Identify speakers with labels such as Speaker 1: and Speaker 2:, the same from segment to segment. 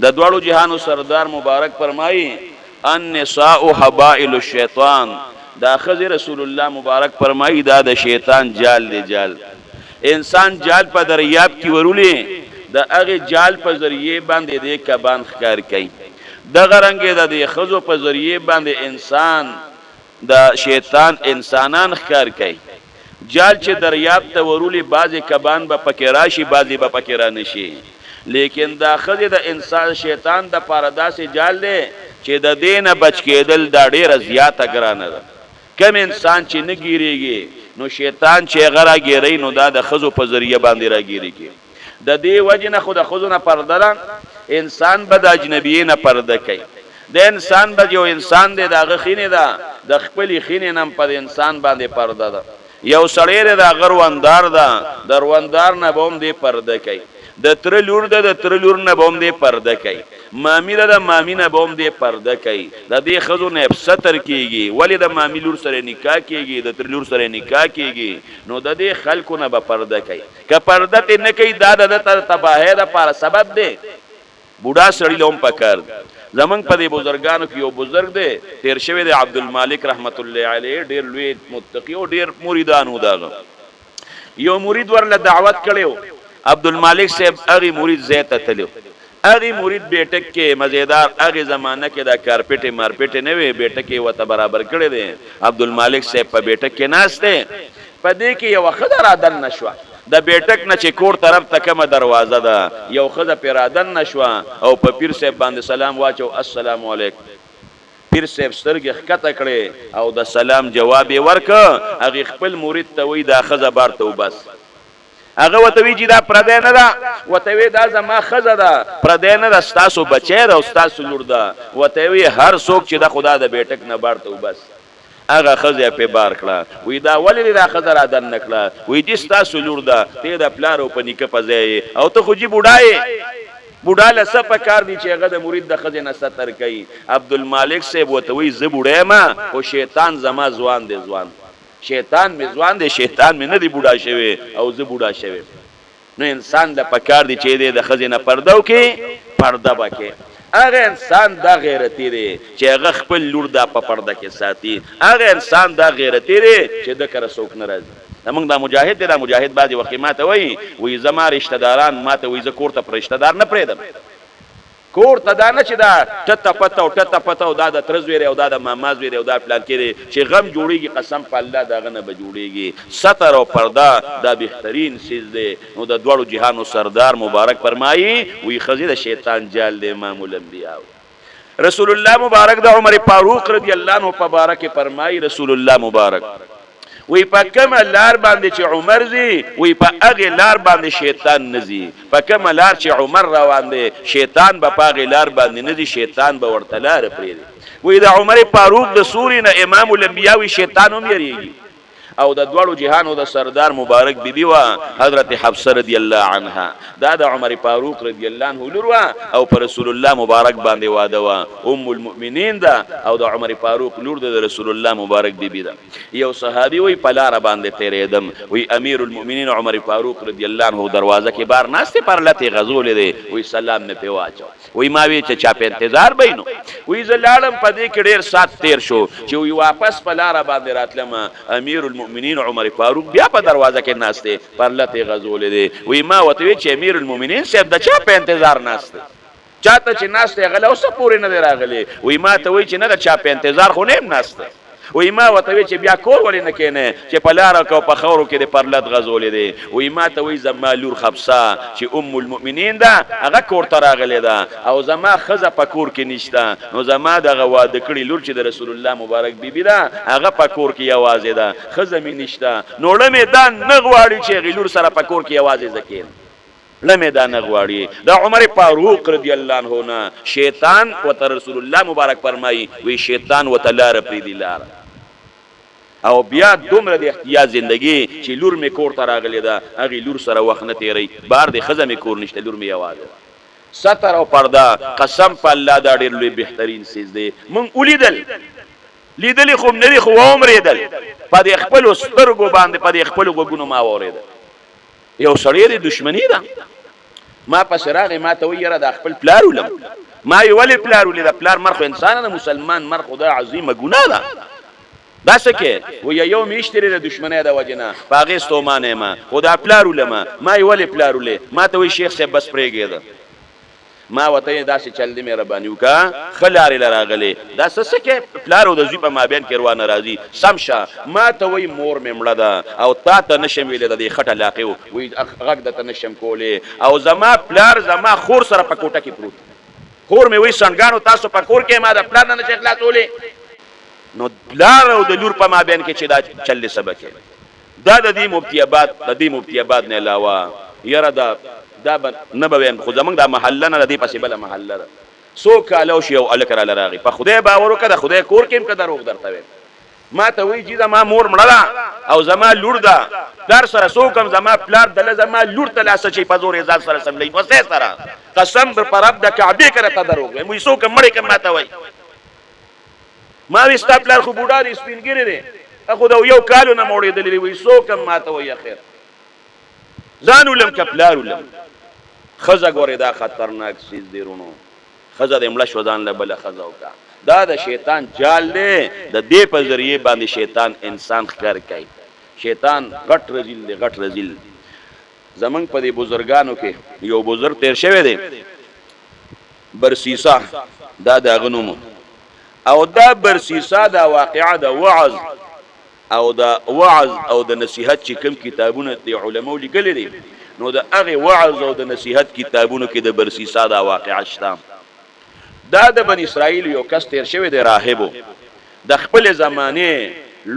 Speaker 1: د دوړو جهانو سردار مبارک فرمایي النساء حبائل الشیطان، دا خزی رسول الله مبارک فرمایي دا د شیطان جال دی جال. انسان جال په دریاب کې ورولې د هغه جال په ذریعه باندې د کبان ښکار کوي. د غرنګې د خزو په ذریعه باندې انسان د شیطان انسانان ښکار کوي. جال چې دریاب ته ورولې بعضې کبان به پکې راشي بعضې به پکې رانشي، لیکن دا خزې د انسان شیطان د پاره داسې جال دی چې د دې نه بچ کېدل دا ډېره زیاته ګرانه ده. کم انسان چې نه ګیریږي نو شیطان چې هغه راګیری نو دا د ښځو په ذریعه باندې راګیریږي. د دې وجې نه خو د ښځو نه پرده ده، انسان به د اجنبیې نه پرده کوي. د انسان به یو انسان دی د هغه خینې ده د خپلې خینې نه په انسان باندې پرده ده. یو سړی دی د هغه روندار ده د روندار نه به هم دی پرده کوي. د تره لور ده د تره لور نه به هم دی پرده کوي. مامی ده د مامی نه به هم دی پرده کوي. د دې ښځو نه ستر کېږي. ولې د مامی لور سره نکاح کېږي د تره لور سره نکاح کېږي نو د دې خلکو نه به پرده کوي. که پرده ترې نه کوي دا د تباهۍ دپاره سبب دی. بوډا سړي له هم پکار دی. زمونږ په دې بزرګانو کې یو بزرګ دی تیر شوی دی عبدالمالک رحمت الله علیه، ډېر لوی متقي او ډېر مریدان و دغه. یو مرید ورله دعوت کړی و، عبدالمالک صاحب هغې مرید ځای ته تللی. هغې مرید بیټک کې مزیدار هغې زمانه کې دا کارپېټې مارپېټې نه وې، بیټک یې ورته برابر کړی دی. عبدالمالک صاحب په بیټک کې ناست دی. په دې کې یوه ښځه رادننه شوه. د بیټک نه چې کور طرف ته کومه دروازه ده یو ښځه پرې رادننه شوه او په پیر صاحب باندې سلام واچو السلام علیکم. پیر صاحب سترګې ښکته کړې او د سلام جواب یې ورکړ. هغې خپل مرید ته وایي دا ښځه بار ته وبس. هغه ورته وایي چې دا پردی نه ده، ورته وایي دا زما ښځه ده، پردی نه ده، ستاسو بچی ده او ستاسو لور ده. ورته وایي هر څوک چې ده خو دا د بیټک نه بار ته وبس. هغه ښځه پې بار کړه. وایي دا ولې دې دا ښځه رادننه کړه؟ وایي دې ستاسو لور ده، ته د پلار او په نیکه په ځای او ته خو جي بوډا یې. بوډا له څه پکار دی چې هغه د مرید د ښځې نه ستر کوي. عبدالمالک صاحب ورته وایي زه بوډا یم خو شیطان زما ځوان دی. ځوان شیطان مې ځوان دی، شیطان مې نه دی بوډا شوی او زه بوډا شوی. نو انسان له پکار دی چې دی د ښځې نه پرده وکړي، پرده به کوي. هغه انسان دا غیرتی دی چې هغه خپل لور دا په پرده کې ساتي. هغه انسان دا غیرتی دی چې د کره څوک نه راځي. زمونږ دا مجاهد دی، دا مجاهد بعضې وخت ما ته وایي زما رشته داران ما ته وایي زه کور ته په رشته دار نه پرېږدم. کور ته دا نه چې دا ټته پته او ټته پته او دا د تره زویری او دا د ماما زویری او دا پلانکې دی چې غم جوړېږي قسم په الله د هغه نه به جوړېږي. ستر او پرده دا بهترین څیز دی. نو د دواړو جهانو سردار مبارک فرمایي وایي ښځې د شیطان جال دی امام الانبیاء. رسول الله مبارک د عمر فاروق رضی الله عنه په باره کې فرمایي رسول الله مبارک وی په کومه لار باندې چې عمر ځي وی په هغې لار باندې شیطان نه ځي. په کومه لار چې عمر روان دی شیطان به په هغې لار باندې نه ځي، شیطان به ورته لاره پرېږدي. وی د عمر فاروق د سوري نه امام الانبیا وی شیطان هم یریږي. او د دوړو جهانو د سردار مبارک بیبي وا حضرت حفصه رضی الله عنها دا د عمر فاروق رضی الله عنه لور وا او پر رسول الله مبارک باندې واده وا. ام المؤمنین دا او د عمر فاروق لور د رسول الله مبارک بیبي دا. یو صحابي وی په لاره باندې تیرېدم وی امیر المؤمنین عمر فاروق رضی الله عنه دروازه کې بار ناستې پر لته غزولې دی وی سلام مې په واچو. وی ما وی چې چا په انتظار بینو. وی زه لاړم په دې کې ډېر سات تیر شو چې وی واپس په لاره باندې راتلم امیر المؤمنین عمر فاروق بیا په دروازه کې ناست دی پر لته غزولې دی. وی ما ورته وی چې امیر المؤمنین صاحب د چا په انتظار ناست دی؟ چاته چې ناست دی هغه اوسه پورې نه دی راغلی. وی ما ته وی چې نه د چا په انتظار خو نه یم ناست دی. وی ما ورته وی چې بیا کور ولې نه کېنې چې په لاره کې او په خاورو کې د پرلت غزولې دی. وی ما ته وی زما لور حفصه چې ام المؤمنین ده هغه کور ته راغلې ده او زما ښځه په کور کې نشته. نو زما دغه واده کړي لور چې د رسول الله مبارک بیبي ده هغه په کور کې یوازې ده، ښځه مې نشته. نو ړه مې دا نه غواړي چې هغې لور سره په کور کې یوازې زه کښېنم. لمه دا نه غواړي. د عمر فاروق رضی الله عنه نه شیطان ورته رسول الله مبارک فرمایي وی شیطان ورته لاره پرېږدي لاره. او بیا دومره د احتیاط زندگی چې لور مې کور ته راغلې ده هغې لور سره وخت نه تېروي. بار د ښځه مې کور نشته، لور مې یوازې. ستر او پرده قسم په الله دا ډېر لوی بهترین څیز دی. موږ ولیدل لیدلې خو نه دي خو واورېدل په دې خپلو سترګو باندې په دې خپلو غوږونو ما واورېدل. یو سړی دی دشمني ده ما پس راغې ما ته وی یاره د خپل پلار ولم ما یې ولې پلار ولې د پلار مر خو انسان نه مسلمان مر خدا عظیمه ګناه ده دا سکه و یو میشتری د دشمنی د وجنه باغې ستومانه ما خدا پلار ولم ما یې ولې پلار ولې ما ته وی شیخ صاحب بس پرېګید ما وته داسې چل دی مهرباني وکا خلارې لراغله دا سکه پلار او د زی په مابین کې روان راځي سمشه ما ته وی مور ممړه ده او تا ته نشم ویل د خټه لاقه وی غږ د ته نشم کوله او زما پلار زما خور سره په کوټه کې پروت خور مې وی سنگانو تاسو په کور کې ما د پلان نه خلاصولې نو پلار او د لور په مابین کې چې دا چل سبق دا د دې مفتی آباد نه علاوه یره دا نه بوین خو زمنګ د محله نه دی پسې بل محله ده سو کالو شی او الکر لراغي په خدای باور وکړه خدای کور کې قدر روغ درته وي ما ته وی چې ما مور مړه او زما لور ده در سره سو کم زما پلار دله زما لور ته لاس چې په زور عزت سره سم لې وسه سره قسم پر رب د کعبه کړه قدر روغ مې سو کم مړ کم ما ته وی ما وستا پلار خو بوډا دي سپینګری دي اخو دا یو کالو نه موړې دلې وی سو کم ما ته وی اخر ځان ولم کپلار ولم خزه ګورې دا خطرناک چیز دی رونو خزه د امړه شو ځان له بل خزه وکا دا د شیطان جال دی د دې په ذریعه باندې شیطان انسان ښکار کوي شیطان غټ رزیل دی غټ رزیل زمنګ په دې بزرګانو کې یو بزرګ تیر شوی دی برسیسا دا د غنومو او دا برسیسا دا واقعه د وعظ او د نصیحت چې کوم کتابونه د علماو لیکلي دي نو د هغه وعظ او د نصیحت کتابونو کې د برسیسا دا واقعه شته دا د بنی اسرائیل یو کس تیر شوی دی راهبو د خپل زمانه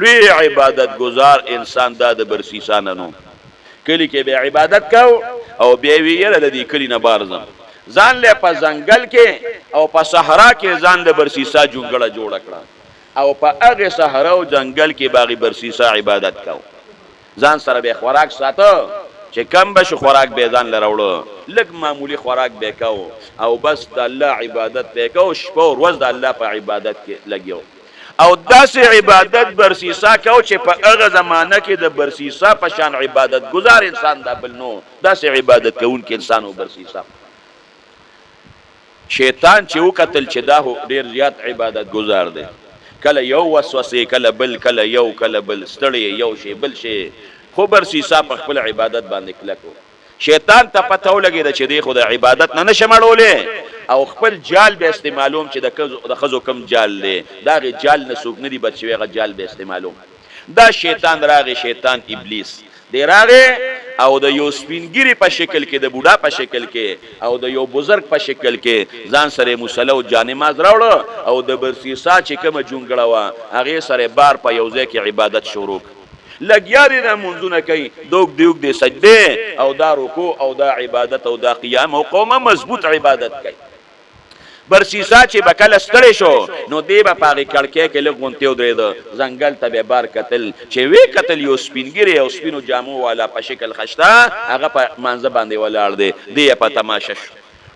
Speaker 1: لوی عبادت گزار انسان دا د برسیسا نه نو کلی کې به عبادت کو او بیا ویره د دې کلی نه بارزم ځان له په ځنګل کې او په صحرا کې ځان د برسیسا جونګړه جوړ کړه او په هغه صحرا او ځنګل کې باغی برسیسا عبادت کو ځان سره به خوراک ساتو چې کم بش خوراک به ځان لراوړو لګ معمولی خوراک به کو او بس د الله عبادت به کو شپه او ورځ د الله په عبادت کې لګیو او داسې عبادت برسیسا کو چې په هغه زمانہ کې د برسیسا په شان عبادت گزار انسان دا بل نو داسې عبادت کوونکی انسان او برسیسا شیطان چې وکتل چې دا ډیر زیات عبادت گزار دی کله یو وسوسه کله بل یو کله بل ستړي یو شی بل شی خو برسیسا په خپل عبادت باندې کلکو شیطان ته پته ولګید چې دی خو د عبادت نه نشمړولې او خپل جال به استعمالوم چې د خزو کم جال دی دا غي جال نه سوق نه دی بچوي غ جال به استعمالوم دا شیطان راغی شیطان ابلیس دی راغی او د یو سپینګری په شکل کې د بوډا په شکل کې او د یو بزرگ په شکل کې ځان سره مصلی او جانماز راوړ او د برسیسا چې کوم جونګړه وا هغه سره بار په یو ځای کې عبادت شروع لګیاري نه منځونه کوي دوک دی سجده او دا رکوع او دا عبادت او دا قیام او قومه مضبوط عبادت کوي برسیسا چې بکل ستړي شو نو دی په پاغي کړکې کې لګونته ودرېد ځنګل ته به بار قتل چې وی قتل یو سپینګری او سپینو جامو والا په شکل خشتا هغه په منځ باندې ولاړ دی په تماشه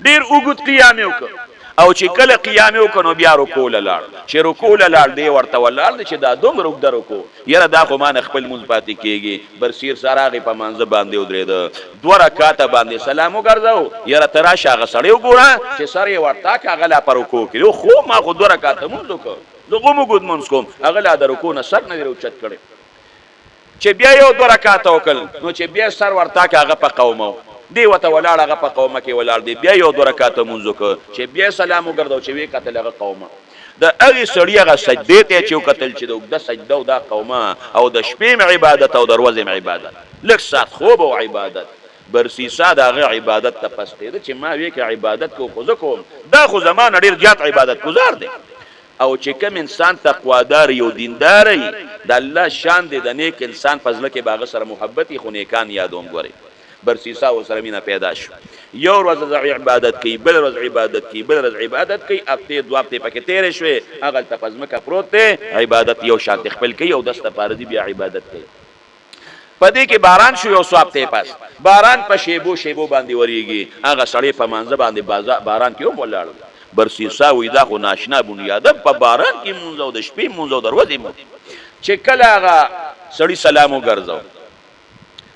Speaker 1: ډیر وګت قیام وکړ او چې کله قیام وکړو بیا رکوع لاړ چې رکوع لاړ دی ورته ولاړ چې دا دوم رکوع درکو یره دا خو مان خپل مونږ پاتې کیږي برسیر سراغي په منځ باندې ودرېد 2 رکعات باندې سلام وګرځاو یره ترا شاغه سړیو ګوره چې سړی ورتا کاغلا پر رکوع کړو خو ما خو 2 رکعات مونږ وکړو دغه مو ګود مونږ کوم اغلا د رکوع نه سر نه اوچت کړي چې بیا یو 2 رکعات وکړ نو چې بیا سر ورتا کاغه په قومو دی وته ولاړ هغه په قومه کې ولاړ دی بیا یو 2 رکعات مونږ وکړو چې بیا سلام وګرځاو چې وی قتل هغه قومه د هغه سړی هغه سجده ته چې قتل چې د سجده او د قومه او د شپې عبادت او د ورځې عبادت لک سات خوب او عبادت برسیسا دغه عبادت ته پسته چې ما وی کې عبادت کو خو کوم دا خو زمانه ډیر زیات عبادت گزار دی او چې کوم انسان تقوادار یو دیندار د الله شان دی د نیک انسان فضل کې باغ سره محبت خو نیکان یادوم غوري برسیسا و سره مینا پیدا شو یو ورځ عبادت کوي بل ورځ عبادت کوي بل ورځ عبادت کوي هفته 2 هفته پکې تیر شوي هغه تپزمه کا پروت دی عبادت یو شان خپل کوي او دسته پاردي بیا عبادت کوي پدې کې باران شو یو سوابته پاس باران په شیبو باندې وریږي هغه سړی په منځ باندې باران کې ولاړ برسیسا وې دا خو ناشنا بنیاده په باران کې مونږ او د شپې مونږ او دروازې مونږ چې کله هغه سړی سلام وګرځاو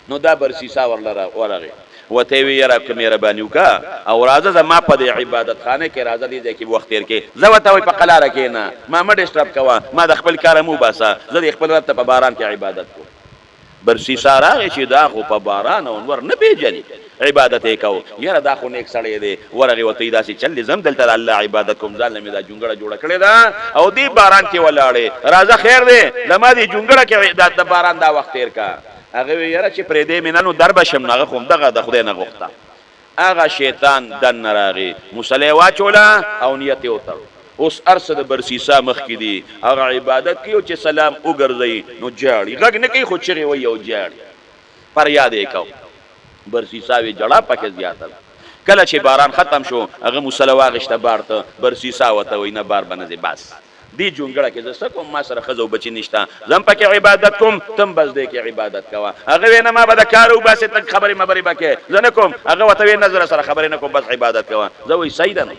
Speaker 1: نو دا برسیسا ورغه وته وی یاره که مهرباني وکا او راځه زما په دې عبادت خانه کې راځه دې کې وخت تیر کې زه وته وي په قلاره کې نه ما ډسټرب کوا ما د خپل کار مو باسا زه د خپل رب ته په باران کې عبادت کوم برسی ساره چې دا خو په باران او نور نه پیژني عبادت یې کو یاره دا خو نیک سړی دی ورغه وته داسې چل زم دلته الله عبادت کوم ځان مې دا جونګړه جوړه کړې ده او دی باران کې ولاړې راځه خیر دی لما دی جونګړه کې د باران دا وخت تیر کا هغه یاره چې پرې دې مینانو درب شم نه خو دغه د خدای نه غوښته هغه شیطان دن راغی مصلی واچولا او نیت وتر اوس ارسه د برسیسا مخ کې دی هغه عبادت کیو چې سلام وګرځي نو جاړي غږ نه کوي خو چغي وي او جاړي پر یاد یې کو برسیسا وی جړه پکې زیاته کله چې باران ختم شو هغه مصلی واغشته بارته برسیسا وته وینه بار بنځي بس دی جونګړه کې زسته کوم ما سره خزو بچی نشتا زم پکې عبادت کوم تم بس دې کې عبادت کوا هغه وینه ما به د کارو باسه تک خبرې مبرې بکې زنه کوم هغه وته وی نظر سره خبرې نه کوم بس عبادت کوا زه وی سیدا نه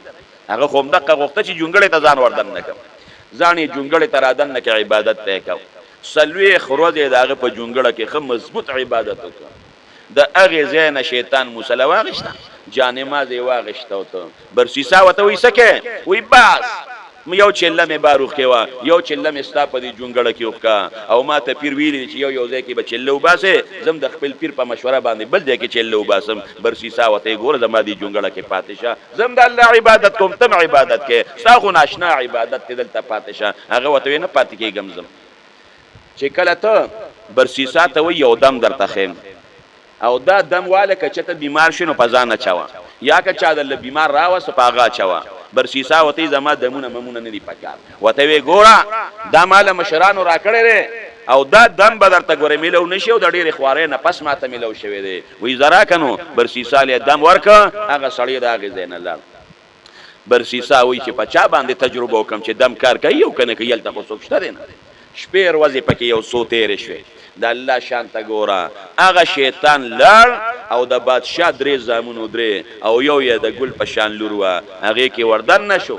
Speaker 1: هغه خو دغه غوښته چې جونګړې ته ځان وردن نه کوم ځانې جونګړې ته رادن نه کې عبادت ته کو سلوي خروزه دغه په جونګړه کې خو مضبوط عبادت وکړه د اغه زین شیطان مصلی واغشته جانماز واغشته وته برسیسا وته وی سکه وی باس یو چله مې باروخ کېوا یو چله مې ستا په دې جونګړه کې وکا او ما ته پیر ویلی چې یو ځای کې به چله وباسه زم د خپل پیر په مشوره باندې بل ځای کې چله وباسم برسیسا وته ګور زما دې جونګړه کې پاتشه زم د الله عبادت کوم تم عبادت کې ستا خو ناشنا عبادت دلته پاتشه هغه وته نه پات کېږم زم چې کله ته برسیسا ته یو دم درته خیم او دا دم واله کچته بیمار شنو پزانه چوا یا که چا د بیمار راوس پاغا چوا برسیسا وتی زما دمونه ممونه نه دی پکار وته وی ګورا دا مال مشرانو را کړی او دا دم بدر ته ګورې ملو نشي او د ډېر خوارې نه پس ماته ملو شوی دی وی زرا کنو برسیسا له دم ورکا هغه سړی دا غزین الله برسیسا وی چې پچا باندې تجربه وکم چې دم کار کوي او کنه کيل ته خو څوک نه شپیر وځي پکې یو سو تیر شوی د الله شان ته ګورا هغه شیطان لړ او د بادشاہ درې زامونو درې او یو یې د ګل په شان لوروا هغه کې وردن نشو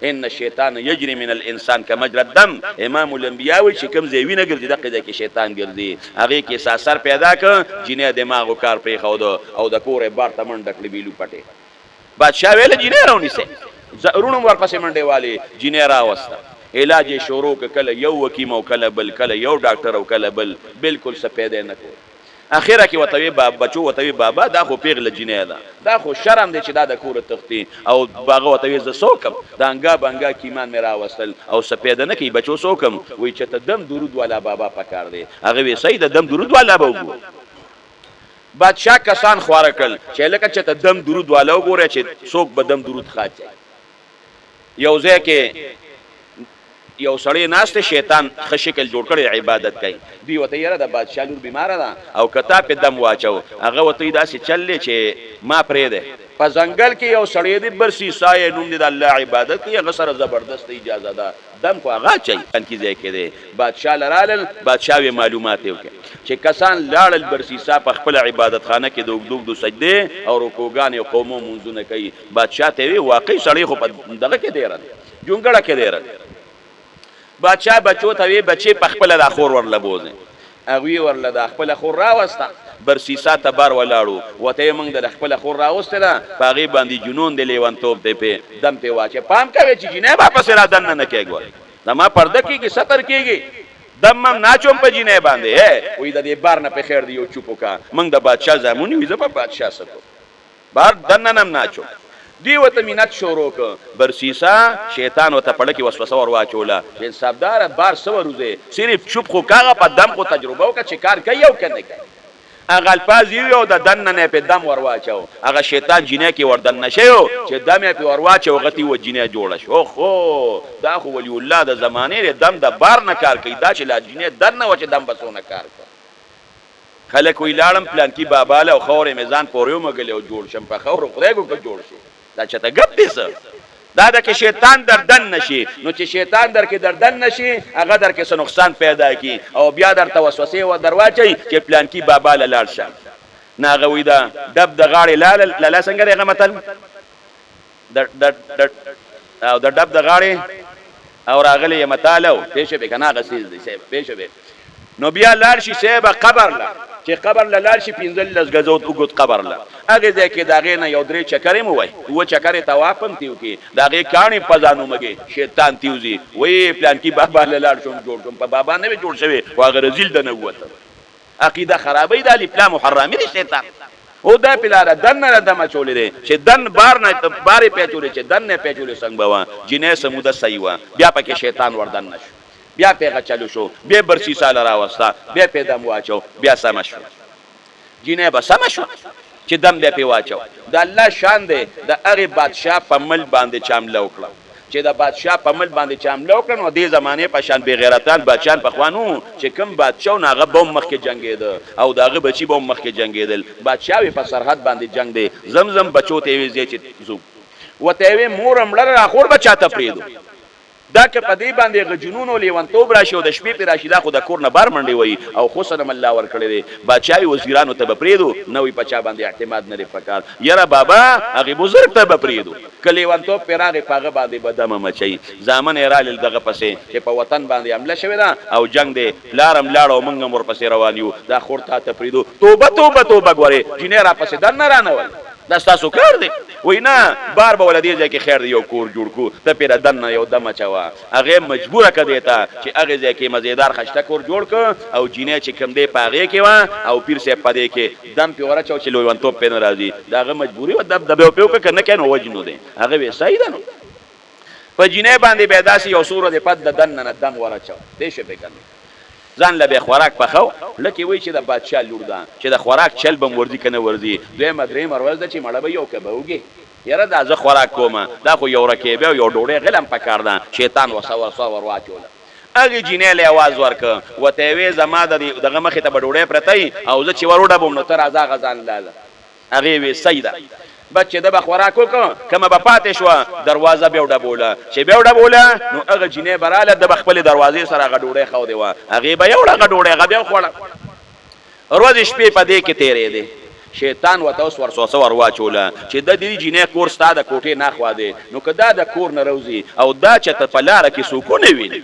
Speaker 1: ان الشیطان یجری من الانسان کمجرى الدم امام الانبیاء وی چې کوم زوی نه ګرځي دغه کې شیطان ګرځي هغه کې ساسر پیدا ک جنې دماغو کار پرې خو او د کورې بار تمن ډکړي بیلو پټه بادشاہ ویل جنې راونی سه ضرورم ورپسې منډه والی جنې راوسته علاج شروع کله یو وکیم او کله بل کله یو ډاکټر او کله بل بالکل څه پیدا نه کوي اخیره کې وتوی بچو وتوی بابا دا خو پیغله جنې ده دا خو شرم دی چې دا د کور تختی او باغه وتوی ز سوکم دا انګا بنګا کیمان مې راوستل او څه پیدا نه کوي بچو سوکم وای چې ته دم درود والا بابا پکار دی هغه وی سید دم درود والا به وګو بادشاہ کسان خواره کړ چې لکه چې ته دم درود والا وګوره چې څوک به دم درود خاچي یو ځکه یو سړی ناشته شیطان خشکل جوړ کړي عبادت کوي دی وته یره د بادشاہ لور بیمار ده او کته په دم واچو هغه وته داسې چلې چې ما پرې ده په ځنګل کې یو سړی دی برسیسا یې نوم دی د الله عبادت کوي هغه سره زبردست اجازه ده دم کو هغه چي ان کې ځای کې دی بادشاہ لرال بادشاہ وی معلومات وکړي چې کسان لاړل برسیسا په خپل عبادت خانه کې دوګ دو سجده او رکوعګان او قومو منځونه کوي بادشاہ ته وی واقعي سړی خو په دغه کې دی رن جونګړه کې دی رن بادشاہ بچو ته وی بچي په خپل د خور ورل بوزي اغوی ورل د خپل خور راوسته برسیسا ته بار ولاړو وته موږ د خپل خور راوسته دا پاغي باندې جنون دی لیوان توپ دی په دم ته واچه پام کوي چې جنې واپس را دن نه کېګو دما پرده کېږي ستر کېږي دم ناچوم په جنې باندې وې د دې بار نه په خیر دی یو چوپو کا موږ د بادشاہ زمونی وې په بادشاہ سره بار دن نم ناچو دی وته مینت شروع ک برسیسا شیطان وته پړه کې وسوسه ور واچولا چې صاحبدار بار سو روزه صرف چوپ خو کاغه په دم کو تجربه وک چې کار کوي او کنه کوي هغه الفاظ یو د دن نه په دم ور واچو هغه شیطان جنې کې وردن نشيو چې دم په ور واچو غتی و جنې جوړ شو خو دا خو ولی الله د زمانه دم د بار نه کار کوي دا چې لا جنې دن نه و چې دم بسونه کار کوي خلک وی لاړم پلان کې بابا له خورې میزان پوریو مګل او جوړ شم په خور خدای کو جوړ شي دا چته غب دي سر دا د کې شیطان دردن نشي نو چې شیطان در کې دردن نشي هغه در کې څه نقصان پیدا کی او بیا در توسوسه و درواچي چې پلان کې بابا لاړ شه ناغه وی دا دب د غاړي لاله څنګه رغه متل او د دب د غاړي او راغلی متالو پېښه به کنه غسیز دي پېښه به نو بیا لاړ شي سبا قبر لا چې قبر لاله شي 15 غزو وګت قبر لا هغه ځکه داغه نه یو درې چکرې مو وای و چکرې توافم تیو کې داغه کانی پزانو مګي شیطان تیوزي وای پلان کې بابا لاله شوم جوړ کوم په بابا نه جوړ شوی واغه رزیل د نووت عقیده خرابې د الاسلام محرمي دي شیطان او دا پلاره دن نه دمه چولې دي چې دن بار نه بارې پیچولې چې دن نه پیچولې څنګه بوا جنې سموده صحیح وا بیا پکې شیطان وردن نشو بیا پیغه چلو شو بیا برسی سال راوستا بیا پیدم واچو بیا سم شو جنې به سم شو چې دم بیا پی واچو د الله شان دی د هغه بادشاہ په مل باندې چامله وکړه چې د بادشاہ په مل باندې چامله وکړه نو د زمانه په شان بی غیرتان بادشاہ په خوانو چې کوم بادشاہ ناغه بم مخ کې جنگیده او داغه بچی بم مخ کې جنگیدل بادشاہ په سرحد باندې جنگ دی زمزم بچو ته وی زی چې زو وته وی مورم لره اخور بچا ته پریدو دا که په دې باندې غجنون او لیونتوب راشي او د شپې پر راشي دا خو د کور نه بار منډي وي او حسن الله ور کړی دی بادشاہي وزیرانو ته بپریدو نوې پچا باندې اعتماد نه لري پکار یاره بابا هغه بزرګ ته بپریدو کله لیونتوب پراغه پاغه باندې بدمه مچي ځامن رال دغه پسې چې په وطن باندې حمله شوی دا او جنگ دی لارم لاړو منګ مور پسې روان یو دا خورته ته پریدو توبه توبه توبه غوري جنې را پسې دن نه رانه دا تاسو کار دی وینا بار به ولدی ځکه خیر دی یو کور جوړ کو ته پیر دن یو دمه چوا هغه مجبوره کړي ته چې هغه ځکه مزیدار خشته کور جوړ ک او جینې چې کم دی پاغه کې وا او پیر سه پدې کې دم پیوره چاو چې لوی ونتو په ناراضي داغه مجبوری و دب دبه په کنه کنه وجنو دی هغه وې صحیح ده نو په جینې باندې پیداسي یو سور د پد دن نه دم ورا چاو دې شه به کنه ځان له خوراک پخو لکه وای چې د بادشاہ لور ده چې د خوراک چل بم ورځي کنه ورځي دوی مدرې مروز ده چې مړه به یو کبهوږي یاره دا زه خوراک کوم دا خو یو رکیبه یو ډوړې غلم پکار ده شیطان وسور سور واچول اګه جینې له आवाज ورک وته وی زما دغه مخه ته ډوړې پرتای او زه چې وروډه بم نو تر ازا غزان لاله هغه وی سیده بچه د بخوراکو کما به پاتې شو دروازه به وډه بوله چې به وډه بوله نو هغه جنې براله د بخپل دروازې سره غډوړې خو دی وا هغه به یو غډوړې غبه خوړه روز شپې په دې کې تیرې دي شیطان وته اوس ورسوسه ورواچوله چې د دې جنې کور ستاده کوټې نه خوا دی نو کدا د کور نه روزي او دا چې ته په لار کې سکون وي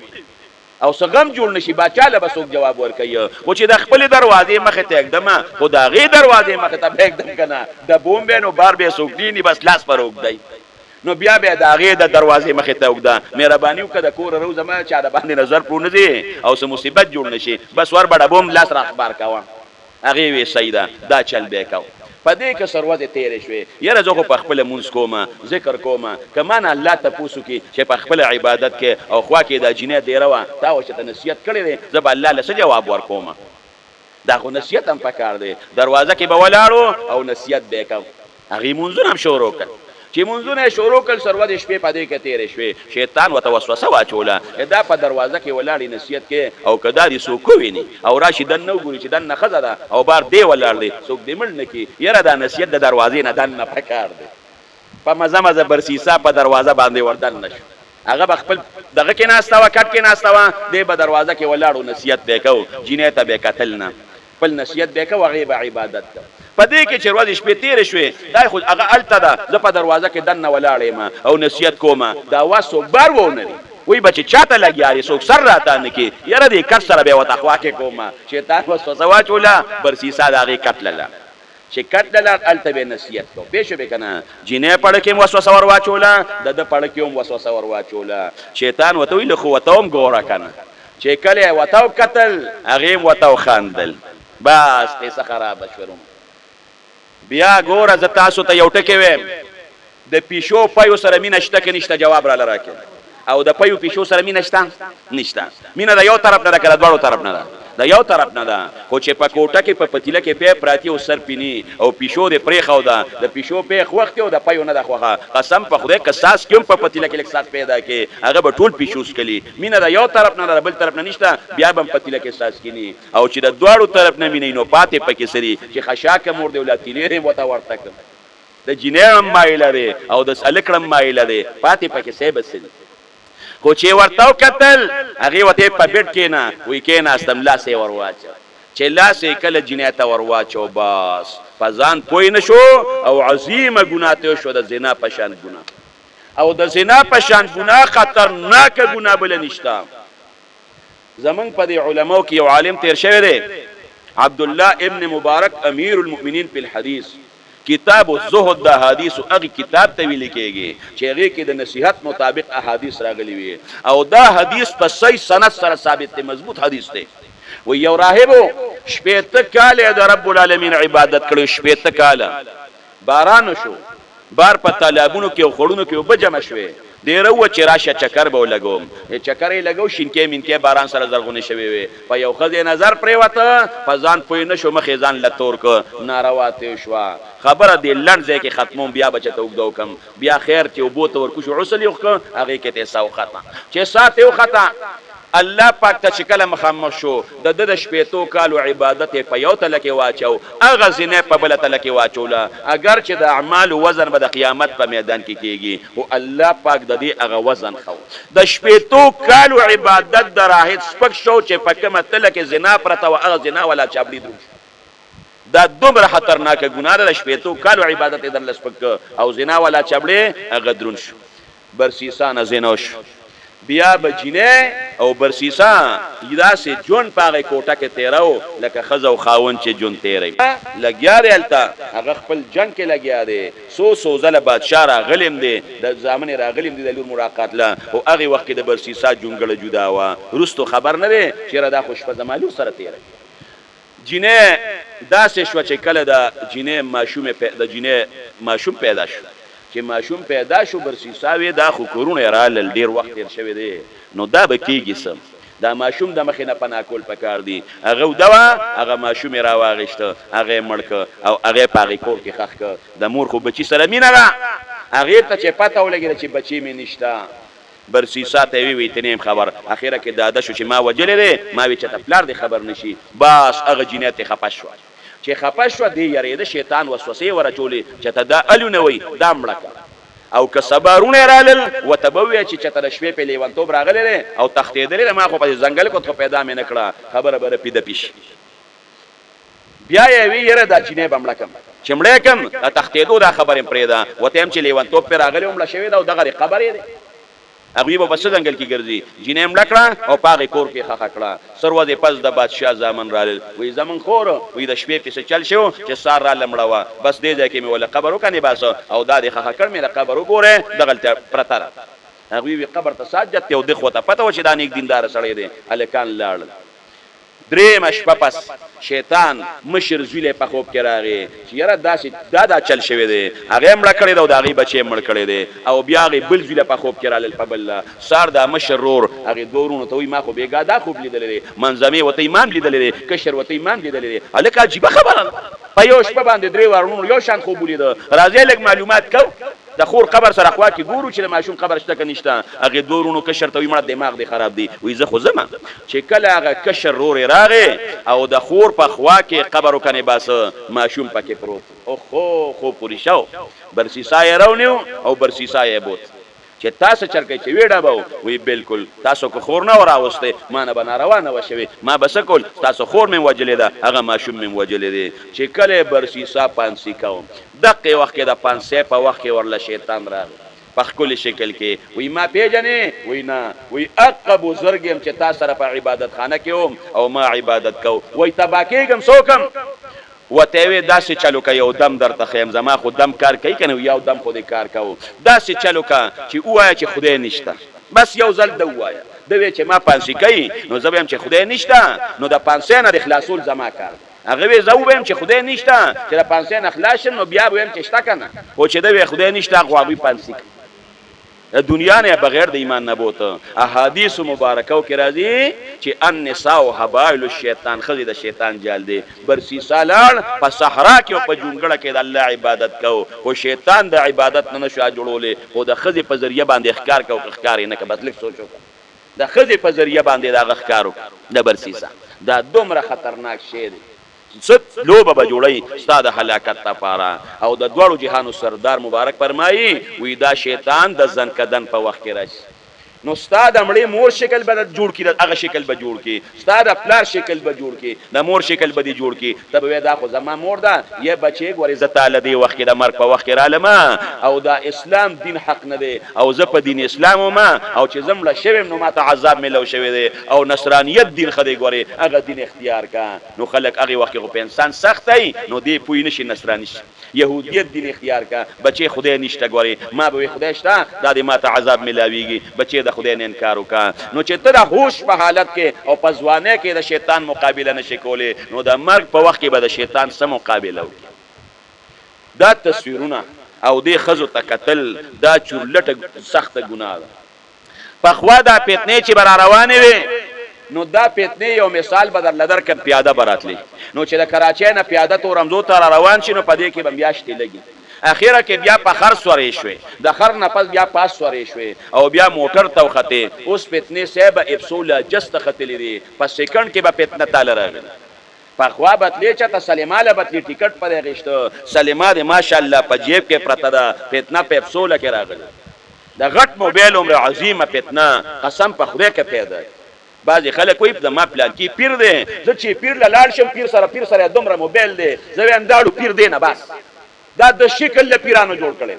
Speaker 1: او سغم جوړ نشي باچاله به څوک جواب ورکي او چې د خپل دروازې مخه ته اقدم خدا غي دروازې مخه ته اقدم کنه د بومبه نو بار به څوک دی بس لاس پر وګدای نو بیا به د غي د دروازې مخه ته وګدا مهرباني وکړه کور روزه ما چا د باندې نظر پرونه دي او سم مصیبت جوړ نشي بس ور بڑا بوم لاس را اخبار کاوه هغه وی سیدا دا چل به کاو پدې کې سروازه تیرې شوې یره زه په خپل مونږ کوم ذکر کوم کمان الله ته پوسو کې چې په خپل عبادت کې او خوا کې د جنې دی روا دا و چې ته نصیحت کړې دي زه به الله له جواب ورکوم دا خو نصیحت هم پکار دی دروازه کې به ولاړو او نصیحت به کوم هغه مونږ هم شروع کړ چې مونږونه شروع کړ سروازه شپې پدې کې تیرې شوې شیطان وته وسوسه واچوله دا په دروازه کې ولاړې نصیحت کې او کدا دي سو کو ویني او راشي دن نو ګوري چې دن نه خزه ده او بار دی ولاړ دی څوک دې مړ نه کی یره دا نصیحت د دروازې نه دن نه پکار دی په مزه مزه برسیسا په دروازه باندې وردن نشو هغه خپل دغه کې ناستوا کټ کې ناستوا دی په دروازه کې ولاړو نصیحت وکاو جنې ته به قتل نه خپل نصیحت وکاو غیب عبادت پدې کې چې ورځ شپې تیر شوې دا خو هغه الته ده زه په دروازه کې دن نه ولاړې او نصیحت کوم دا واسو بار وونه وی بچی چاته لګیاري څوک سر راته نه کی یره دې کټ سره به وته خوا کې کوم شیطان وسوسه واچولا برسیسا دغه کټلله چې کټلله الته به نصیحت کو به شو به کنه جنې پړ کې وسوسه ور واچولا د پړ کې هم وسوسه ور واچولا شیطان وته ویل خو وتهم ګوره کنه چې کله وتاو قتل هغه وتاو خاندل بس پیسه خراب شروم بیا ګوره ز تاسو ته یو ټکی ویم د پیشو پایو سره مینه شته کې نشته جواب را لراکه او د پایو پیشو سره مینه شته نشته مینه د یو طرف نه ده کله دوړو طرف نه ده د یو طرف نه ده خو چې په کوټه کې په پتیله کې په پراتی او سر پینی او پیشو د پرې خو ده د پیشو په وخت او د پایو نه ده خوغه قسم په خدای قصاص کوم په پتیله کې لکسات پیدا کې هغه به ټول پیشوس کلی مینه د یو طرف نه ده بل طرف نه نشته بیا به پتیله کې ساس کینی او چې د دوړو طرف نه مینې نو پاتې پکې سری چې خشاک مور دی ولاتینې وته ورته د جنېم مایل لري او د الکرم مایل لري پاتې پکې سه بسل خو چې ورتاو قتل هغه وته په بیت کې نه وې کې نه استم لا سه ورواچ چې لا سه کله جنېته ورواچو بس فزان پوی نشو او عظیمه ګناه ته شو د زنا پشان ګناه او د زنا پشان ګناه خطرناک ګناه بل نشتا زمون په دی علماو کې یو عالم تیر شوی دی عبد الله ابن مبارک امیر المؤمنین په الحديث کتاب الزهد د حدیث او هغه کتاب ته ویل کېږي چې هغه کې د نصیحت مطابق احادیث راغلي وي او دا حدیث په صحیح سند سره ثابت دی مضبوط حدیث دی و یو راهبو شپېته کاله د رب العالمین عبادت کړو شپېته کاله باران شو بار په تالابونو کې او خړونو کې وبجم شوي ډیره و چې راشه چکر به لګوم چکر یې لګو شینکې منکې باران سره زرغونه شوی وي په یو خزې نظر پریوته په ځان پوی نه شو مخې ځان لتور ک ناروا ته شو خبره دی لند ځای کې ختموم بیا بچته وګدو کم بیا خیر چې وبو ته ورکو شو عسل یو هغه کې ته ساو خطا چې ساته یو خطا الله پاک ته شکل مخامخ شو د شپېتو کالو عبادت په یو تل کې واچو اغه زنه په بل تل کې واچولا اگر چې د اعمال وزن به د قیامت په میدان کې کیږي او الله پاک د دې اغه وزن خو د شپېتو کالو عبادت د راهد سپک شو چې په کومه تل کې زنا پرته او اغه زنا ولا چابلی درو دا دومره خطرناک ګناه ده شپېتو کالو عبادت در لسپک او زنا ولا چابلی اغه درون شو برسیسان زنا شو بیا بجینه او برسیسا یدا سه جون پاغه کوټه کې تیراو لکه خزو خاون چې جون تیرې لګیا رالتا هغه خپل جنگ کې لګیا دی سو زله بادشاہ راغلم دی د ځامن راغلم دی د لور مراقات لا او هغه وخت کې د برسیسا جونګړه جدا وا رستو خبر نه دی چې را د خوش په زمالو سره تیرې جینه داسې شو چې کله د جینه ماشوم پیدا شو چې ماشوم پیدا شو برسیساوي دا خو کورونه را لل ډیر وخت تیر شوی دی نو دا به کیږي سم دا ماشوم د مخینه پناکول پکار دی هغه دوا هغه ماشوم را واغشته هغه مړک او هغه پاغي کور کې خخ ک د مور خو بچی سره مینه را هغه ته چې پته ولګی چې بچی می نشتا برسیسا ته وی تنیم خبر اخیره کې داده شو چې ما وجلې ما وی چې تپلار دی خبر نشي بس هغه جنیت خپش شو چې خپش شو دی یریده شیطان وسوسه ورچولې چې ته دا الونوي دا مړک او که صبرونه رالل وتبوي چې چتر شپې په لیوانتوب راغلی او تختیدل ما خو په ځنګل کې پیدا مې نکړه خبره بره پیده پیش بیا یې وی یره دا چینه بمړکم چې مړکم تختیدو دا خبره پرېدا وته هم چې لیوانتوب پر راغلی هم لشوي دا دغه خبره دی هغه په بس ځنګل کې ګرځي جنیم لکړه او پاغه کور کې خخ کړه سروازه پس د بادشاہ زامن رال وی زمن خور وی د شپې په چل شو چې سار را لمړوا بس دې ځکه مې ول قبر وکني بس او دا د خخ کړ مې قبر وګوره دغه پرتر هغه وی قبر ته ساجت او د خو ته پته و چې دا نیک دیندار سړی دی الکان لاړ درې مشپه پس شیطان مشر زویله په خوب کې راغی چې یاره داسې دا چل شوی دی هغه مړ کړی دا هغه بچی مړ کړی دی او بیا هغه بل زویله په خوب کې رالل په بل سار دا مشر رور هغه دورونو ته وی ما خو بیګا دا خوب لیدلې منظمه وته ایمان لیدلې کشر وته ایمان لیدلې الکه عجیب خبره په یو شپه باندې درې ورونو یو شان خوب لید راځي لګ معلومات کو د خور قبر سره خوا کې ګورو چې ماشوم قبر شته که نشته هغه دورونو کشر ته وي مړه دماغ دی خراب دی وی زه خو زما چې کله هغه کشر رور راغی او د خور په خوا کې قبر وکنه بس ماشوم پکې پروت او خو پوری شو برسیسا یې راونیو او برسیسا یې بوت چې تاسو چرګې چې ویډا به وی بالکل تاسو کو خور نه وراوسته ما نه بنا روانه وشوي ما بس کول تاسو خور مې وجلې ده هغه ماشوم مې وجلې دي چې کله برسیسا پانسی کوم دغه وخت کې د پانسه په وخت کې ورله شیطان راغی په خپل شکل کې وی ما پیژنې وی نه وی عقب زرګم چې تاسو سره په عبادت خانه کې او ما عبادت کو وی تباکیګم سوکم وته وی داسې چلو کا یو دم درته خیم زما خو دم کار کوي کنه یو دم خو دې کار کوو داسې چلو کا چې وایا چې خدای نشته بس یو ځل د وایا دوی چې ما پانسی کوي نو زبم چې خدای نشته نو د پانسی نه اخلاصول زما کار هغه وی زو بهم چې خدای نشته چې د پانسی نه اخلاص نو بیا بهم چې شته کنه او چې دوی خدای نشته غواړي پانسی دنیا نه بغیر د ایمان نه بوته احادیث مبارکاو کې راځي چې النساء حبائل الشیطان خزي د شیطان جال دی برسی سالان په صحرا کې او په جونګړه کې د الله عبادت کو او شیطان د عبادت نه شو جوړولې او د خزي په ذریعہ باندې ښکار کو ښکار نه کبد لیک سوچو د خزي په ذریعہ باندې دا ښکارو د برسیسا دا دومره خطرناک شی دی ست لوبه به جوړی استاد هلاکت لپاره او د دوړو جهانو سردار مبارک فرمایي وی دا شیطان د ځن کدن په وخت کې راځي نو ستا د مړې مور شکل به جوړ کړي هغه شکل به جوړ کړي ستا د پلار شکل به جوړ کړي د مور شکل به جوړ کړي ته به دا خو زما مور ده یا بچي ګورې زه تعالی دی وخت کې د مرګ په وخت کې رالم او دا اسلام دین حق نه دی او زه په دین اسلام ما او چې زمړه شوم نو ماته عذاب ملو شوی دی او نصرانیت دین خدای ګورې هغه دین اختیار کا نو خلک هغه وخت کې په انسان سخت ای نو دی پوی نشي نصرانی شي يهوديت دین اختیار کا بچي خدای نشته ګورې ما به خدای شته دا دې ماته عذاب ملاويږي بچي د خدای نه انکار وکا نو چې ته د هوش په حالت کې او په ځوانۍ کې د شیطان مقابله نشي کولای نو د مرګ په وخت کې به د شیطان سره مقابله وکړي دا تصویرونه او دې خزو تکتل دا چورلټه سخت ګناه ده په خوا دا فتنه چې بر روانه وي نو دا فتنه یو مثال بدر لدر ک پیاده براتلی نو چې د کراچۍ نه پیاده تو رمزو ته روان شي نو په دې کې به میاشتې لګي اخیره کې بیا په خر سورې شوي د خر نه پس بیا پاس سورې شوي او بیا موټر ته وخته اوس فتنه صاحب افصول جست ختلې دي په سکند کې به فتنه تعالی راغلی په خوا بتلی چې ته سلیماله بتلی ټیکټ پرې غشته سلیما دې ماشاءالله په جیب کې پرته ده فتنه په افصول کې راغلی د غټ موبایل عمر عظیمه فتنه قسم په خدای کې پیدا بعضی خلک وایي د ما پلان کې پیر دی زه چې پیر لاړ شم پیر سره دومره موبایل دی زه ویم داړو پیر دی نه بس دا د شکل له پیرانو جوړ کړي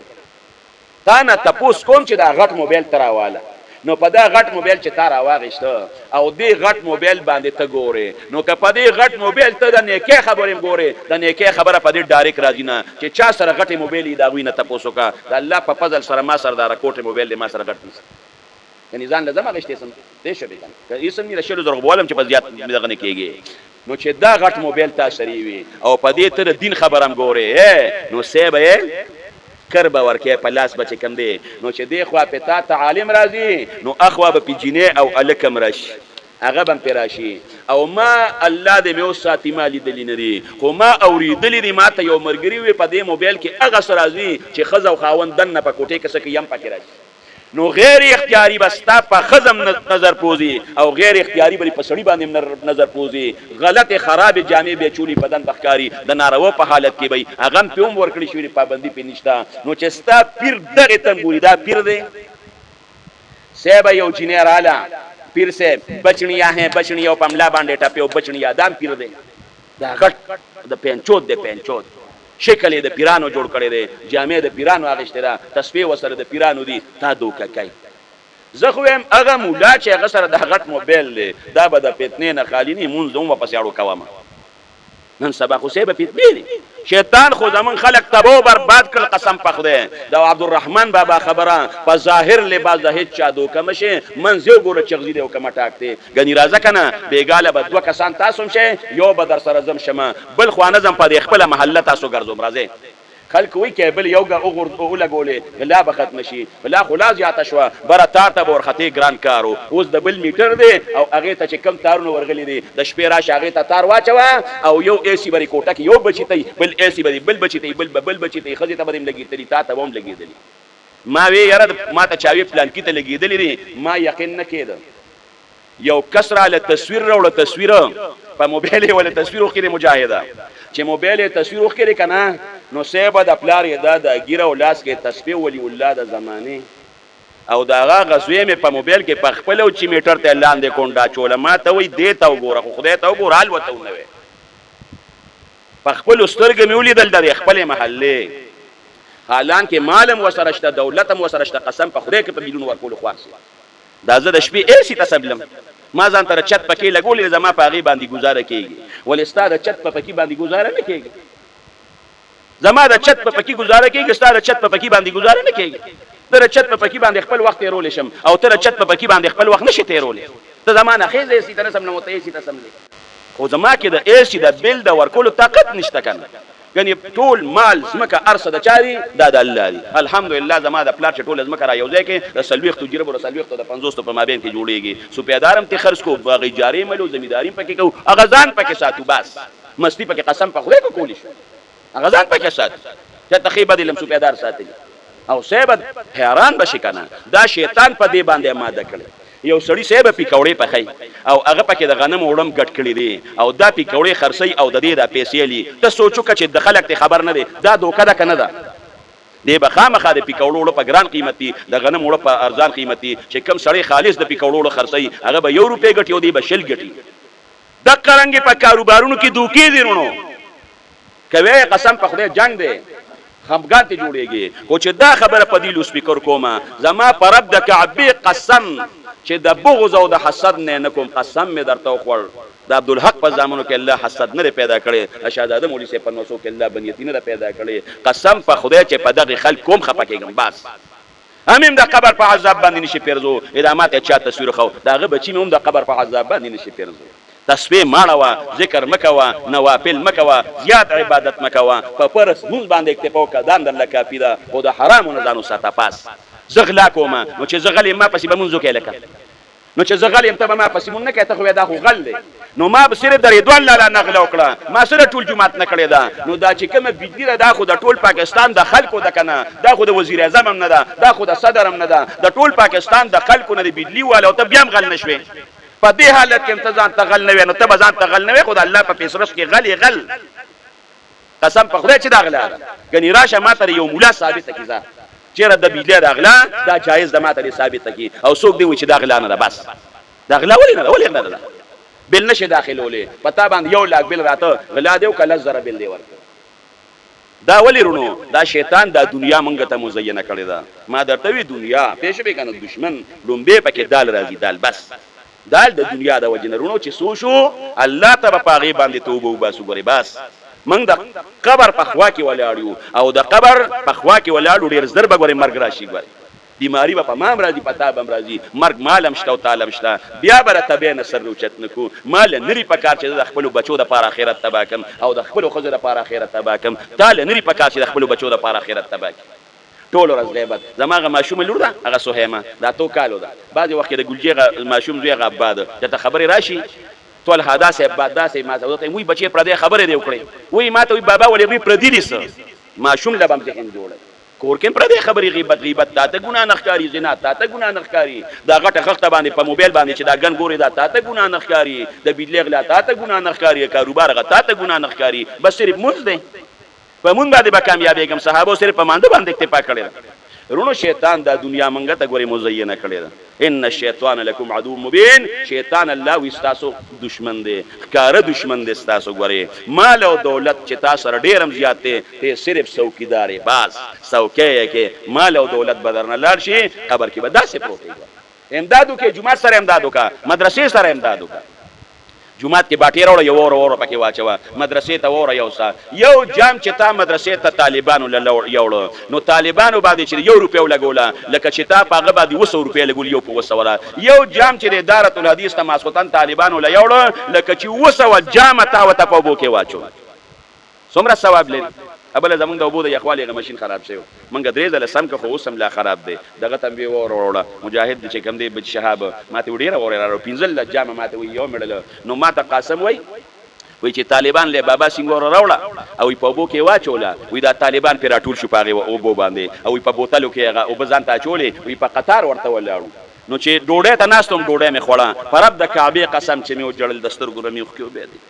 Speaker 1: تا نه تپوس کوم چې دا غټ موبایل تراواله نو په دا غټ موبایل چې تا راواغشته او دې غټ موبایل باندې ته ګورې نو که په دې غټ موبایل ته د نیکه خبرې ګورې د نیکه خبره په دې ډایرک راځي نه چې چا سره غټ موبایل دا وینه تپوس وکا د الله په فضل سره ما سره دا کوټه موبایل ما سره غټ نشته یعنی ځان لازم غشته سم دې شبي کنه اسم نه شلو درغ بولم چې په زیات دغه نه کېږي نو چې دا غټ موبایل تا شری وي او په دې تر دین خبرم ګورې نو سیبه کرب ورکه په لاس بچ کم دی نو چې دی خو په تا تعالیم راځي نو اخوا به پیجینه او الکم راشي هغه بم پراشي او ما الله دې مې وساتي مالي دلی نه دي خو ما اوریدلې دي ماته یو مرګري وي په دې موبایل کې هغه سره راځي چې خزه او خاوند دنه په کوټه کې سکه یم پکې راشي نو غیر اختیاری بستا په خزم نظر پوزي او غیر اختیاری بری په سړی باندې نظر پوزي غلط خراب جامع به چولی بدن بخکاری د ناروا په حالت کې وي اغم پیوم ورکړي شوی پابندي په نشتا نو چې ستا پیر دغه تنګوري دا پیر دی سیب یو چینه رااله پیر سے بچنیا ہے بچنی او پملا باندې ټاپیو بچنیا دام پیر دی دا غټ د پنچود د پنچود شکل د پیرانو جوړ کړي دي جامع د پیرانو اغشتره تسبیح وسره د پیرانو دي تا دوکه کوي زه خو هم هغه مولا چې هغه سره د غټ موبایل دی دا به د فتنې نه خالی نه مونږ دوم واپس یاړو کوم نن سبا خو سیبه فتنې دي شیطان خو زمون خلق تبو برباد کړ قسم په خدای دا عبدالرحمن بابا خبره په ظاهر لباس د هیڅ چا دوکه مشه منځو ګوره چغزي دی او کما ټاکته غنی راځه کنه بیګاله به دوه کسان تاسو شه یو به در سره زم شمه بل خو نظم په خپل محله تاسو ګرځوم راځي خلک وی کې بل یو اوله ګولې لا به ختم شي بلا خلاص یاته شو بره تا ته ورختی ګران کارو اوس د بل میټر دی او هغه ته چې کم تارونه ورغلي دي د شپې راشه هغه ته تار واچوا او یو ایسی بری کوټه کې یو بچی بل ایسی بل بچی بل بچی خزي ته بدیم لګیدلی تا ته هم لګیدلی ما وی یاره ما ته چاوي پلان کې ته لګیدلی دي ما یقین نه کېده یو کسره له تصویر راوړه تصویر په موبایل ولا تصویر وکړي مجاهده چې موبایل تصویر وکړي کنه نو سیبه د پلار یدا د ګیره او لاس کې تسبیح ولی الله د زمانه او داغه غزوې مې په موبایل کې په خپل او چې میټر ته لاندې کونډا چول ما ته وای دی ته وګوره خو خدای ته وګوره حال وته نه وي په خپل سترګې مې ولیدل د خپل محله حالان کې مالم وسرشته دولتم وسرشته قسم په خدای کې په مليون ورکول خو دا زه د شپې ایسی تسبلم ما ځان تر چت پکې لګولې زما په غي باندې گزاره کیږي ول استاد چت پکې باندې گزاره نه کیږي زما د چت پکې گزاره کیږي استاد چت پکې باندې گزاره نه کیږي تر چت پکې باندې خپل وخت تیرول شم او تر چت پکې باندې خپل وخت نشي تیرول ته زمانه خېزه ایسی تر سم نه متې ایسی تسملې خو زما کې د ایسی د بل د ورکول طاقت نشته کنه یعنی ټول مال زمکه ارسه د چاري د الله دی الحمدلله زما د پلاټ ټول زمکه را یوځای کې رسلويخ تجربه او رسلويخ د 50 په مابین کې جوړيږي سپیدارم ته خرج کو باغی جاری ملو زمیداری پکې کو اغزان پکې ساتو بس مستی پکې قسم په خدای کو کولی شو اغزان پکې سات چې تخیبه دلم سپیدار ساتلی او سیبد حیران بشي کنه دا شیطان په دې باندې ماده کړي یو سړی سیب پیکوړې پخای او هغه پکې د غنم وړم ګټ کړی دی او دا پیکوړې خرسي او د دې د پیسې لې ته سوچو چې د خلک ته خبر نه دی دا دوکه ده کنه ده دی به خامخا د پیکوړو وړه په ګران قیمتي د غنم وړه په ارزان قیمتي چې کم سړی خالص د پیکوړو وړه خرڅوي هغه به 1 روپۍ ګټي او دی به 20 ګټي دقه رنګې په کاروبارونو کې دوکې دي رونو کوي قسم په خدای جنگ دی خمګان ته جوړیږي خو چې دا خبره په دې لو سپیکر کومه زما پر رب د کعبه قسم چې د بغض او د حسد نه کوم قسم می درته خوړ د عبدالحق په زمانو کې الله حسد نه پیدا کړي شهزاده مولوی صاحب په نوسو کې الله بنیتی نه پیدا کړي قسم په خدای چې په دغه خلک کوم خپکېږم بس همیم د قبر په عذاب باندې نشي پیرزو ادامات چا تصویر خو داغه بچی مې هم د قبر په عذاب باندې نشي پیرزو تسبیح ماړه ذکر مکوا نوافل مکوا زیات عبادت مکوا په پرس مون باندې اکتفا کدان در لکافی دا خو د حرامو نه ځانو ساته پاس زغلا کوما نو چې زغلی ما پسې به مونږ کې لکه نو چې زغلی ام ته ما پسې مونږ نه کته خو دا خو غل دی نو ما به صرف درې دوه لاله نغله وکړه ما سره ټول جماعت نه کړی دا نو دا چې کومه بجلی دا خو د ټول پاکستان د خلکو د کنه دا خو د وزیر اعظم هم نه ده دا خو د صدر هم نه ده د ټول پاکستان د خلکو نه د بجلی والو ته بیا غل نشوي په دې حالت کې امتزان تغل نه وي نو ته بزان تغل نه وي خدای الله په پیسرس کې غل قسم په خدای چې دا غلا ده غنی راشه ماته یو مولا ثابت کیږي چیرې د بجلی دا غلا دا جایز د ماته ثابت کی او څوک دی چې دا غلا نه ده بس دا غلا ولې نه ده بل نشه داخلولې پتا باندې 1 لاکھ بل راته غلا دیو کله زره بل دی ورته دا ولی رونو دا شیطان دا دنیا مونږ ته مزینه کړی دا ما درته وی دنیا پېښ به کنه دشمن لومبه پکې دال راځي دال بس دال د دنیا د وجنه رونو چې سوشو الله ته په غیب باندې توبه وباسو غري بس من د قبر په خوا کې ولاړو او د قبر په خوا کې ولاړو ډیر زر به غري مرګ راشي غري بیماری په مام راځي پتا بم راځي مرګ مالم شته او تعالی مشته بیا بر تبه نصر روچت نکو مال نری په کار چې د خپل بچو د پاره اخرت تباکم او د خپل خزر د پاره اخرت تباکم تعالی نری په کار چې د خپل بچو د پاره اخرت تباکم ټول ورځ غیبت زماغه ماشوم لور ده هغه سوهمه دا تو کالو ده بعضی وخت د ګلجیغه ماشوم زوی غباد ته خبره راشي ټول حادثه بعداسه ما ته وي بچي پر دې خبره دی وکړي وي ما ته وي بابا ولې پر دې دي ماشوم لبم ځین جوړه کور کې پر دې خبرې غیبت تا ته ګناه نخکاری زنا تا ته ګناه نخکاری دا غټه خخته باندې په موبایل باندې چې دا ګن ګوري دا تا ته ګناه نخکاری د بجلی غلا تا ته ګناه نخکاری کاروبار غا تا ته ګناه نخکاری بس صرف مونږ دی په مونږ باندې به کامیابیږم صحابه صرف په مانده باندې اکتفا کړی رونو شیطان دا دنیا منګه ته ګوري مزینه کړی دا ان الشیطان لکم عدو مبین شیطان الله وستاسو دشمن دی ښکار دشمن دی تاسو ګوري مال او دولت چې تاسو سره ډیرم زیاته ته صرف څوکیداري بس څوکۍ کې مال او دولت بدرنه لاړ شي قبر کې به داسې پروت دی امدادو کې جمعه سره امدادو کا مدرسې سره امدادو کا جمعات کې باټي راوړ یو اور پکې واچوا مدرسې ته اور یو سا یو جام چې تا مدرسې ته طالبانو یوړ نو طالبانو باندې چې 1 روپیه لګولا لکه چې تا پاغه باندې 200 روپیه لګول یو په وسوره یو جام چې اداره الحدیث ته ماسوتن طالبانو یوړ لکه چې 200 جام تا وته په بو کې واچو څومره ثواب لري ابل زمونږ د وبو د یخوالې غ ماشين خراب شوی مونږ درې ځله سم که خو اوسم لا خراب دی دغه تم به وروړه مجاهد چې کم دی بچ شهاب ماته وډیره وره پینځل جام ماته وی یو مړل نو ماته قاسم وای وی چې طالبان له بابا سنگور راوړه او په بو کې واچولا وی دا طالبان پر ټول شو پاغه او بو باندې او په بوتلو کې هغه او بزان ته چولې وی په قطار ورته ولاړو نو چې ډوډۍ ته ناستم ډوډۍ مې خوړه پر رب د کعبه قسم چې مې جړل دستر ګرمي خو به دي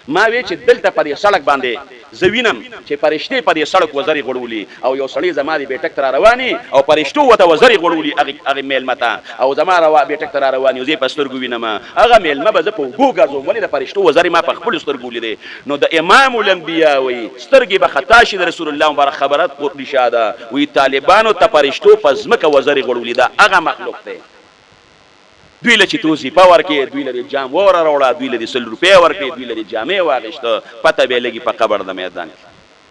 Speaker 1: ما وی چې دلته پر سړک باندې زوینم چې پرشته پر سړک وزري غړولي او یو سړی زماري بیٹک تر رواني او پرشتو وته وزري غړولي هغه میل متا او زماره وا بیٹک تر رواني زی پستر ګوینم هغه میل ما به په ګوګازو ولې د پرشتو وزري ما په خپل ستر ګولې دي نو د امام الانبیاء وی سترګي به خطا شي د رسول الله مبارک خبرات قرطی شاده وی طالبانو ته پرشتو پزمکه وزري غړولي دا هغه مخلوق دی دوی له چې توزی پاور کې دوی له جام ور راوړه دوی له 100 روپیا ورکې دوی له جامې واغشته پته به لګي په قبر د میدان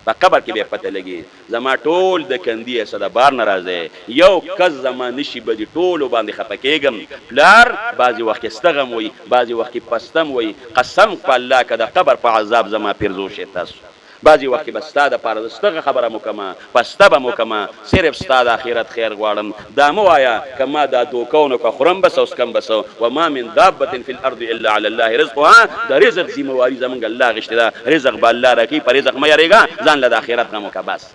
Speaker 1: په قبر کې به پته لګي زما ټول د کندې صدا بار ناراضه یو کز زما نشي بدی ټول باندې خپکېګم پلار بعضی وخت استغم وي بعضی وخت پستم وي قسم په الله کده قبر په عذاب زما پیرزو شي تاسو بعضی وخت بس ستاده پر دستغه خبره مکمه پسته مکمه صرف ستاده اخرت خیر غواړم دا مو آیا کما دا دوکونو که خرم بس اوس کم بس و ما من دابه فی الارض الا علی الله رزقها دا رزق ذمہ واری زمونږ الله غشته دا رزق به الله راکی پر رزق مې یریګا ځان له اخرت غمو کا بس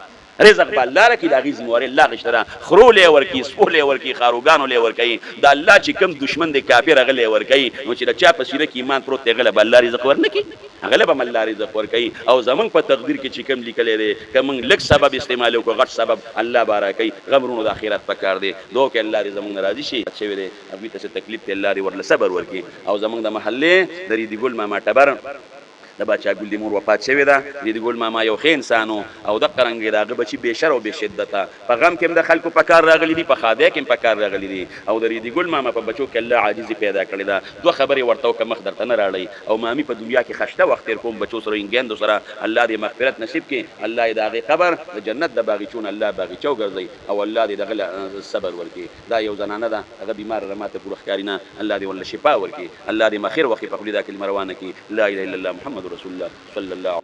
Speaker 1: رزق به الله راکړي د هغې ذمهواري الله اخیسته ده خرو لی ورکوي سپو لی ورکوي خاروګانو لی ورکوي د الله چې کوم دشمن دی کافر هغه لی ورکوي نو چې د چا په سیره کې ایمان پروت دی هغه له به الله رزق ورنکړي هغه له به هم الله رزق ورکوي او زمونږ په تقدیر کې چې کوم لیکلی دی که موږ لږ سبب استعمالوو که غټ سبب الله به راکوي غمرونو د آخرت په کار دی دعا کوي الله دې زمونږ نه راضي شي شوی دی هغوی ته څه تکلیف دی الله دې ورله صبر ورکړي او زمونږ د محلې د ریدي ګل ماما ټبر د باچا ګل د مور وفات شوې ده ریدي ګل ماما یو ښه انسان او دغه رنګې د هغه بچي بېشر او بېشدته په غم کې هم د خلکو په کار راغلي دي په ښادۍ کې هم په کار راغلي دي او د ریدي ګل ماما په بچو کې الله عاجزي پیدا کړې ده دوه خبرې ورته وکړه مخ درته نه راړئ او مامي په دنیا کې خشته وخت تېر کوم بچو سره انګیندو سره الله دې مغفرت نصیب کړي الله یې د هغې قبر د جنت د باغچون الله باغچه وګرځوي او الله دې دغه صبر ورکړي دا یو زنانه ده هغه بیماره ده ماته پوره ښکاري نه الله دې ورله شفا ورکړي الله دې مخیر وخت په خولې دا کلمه روانه کړي لا اله الا الله محمد رسول الله صلی الله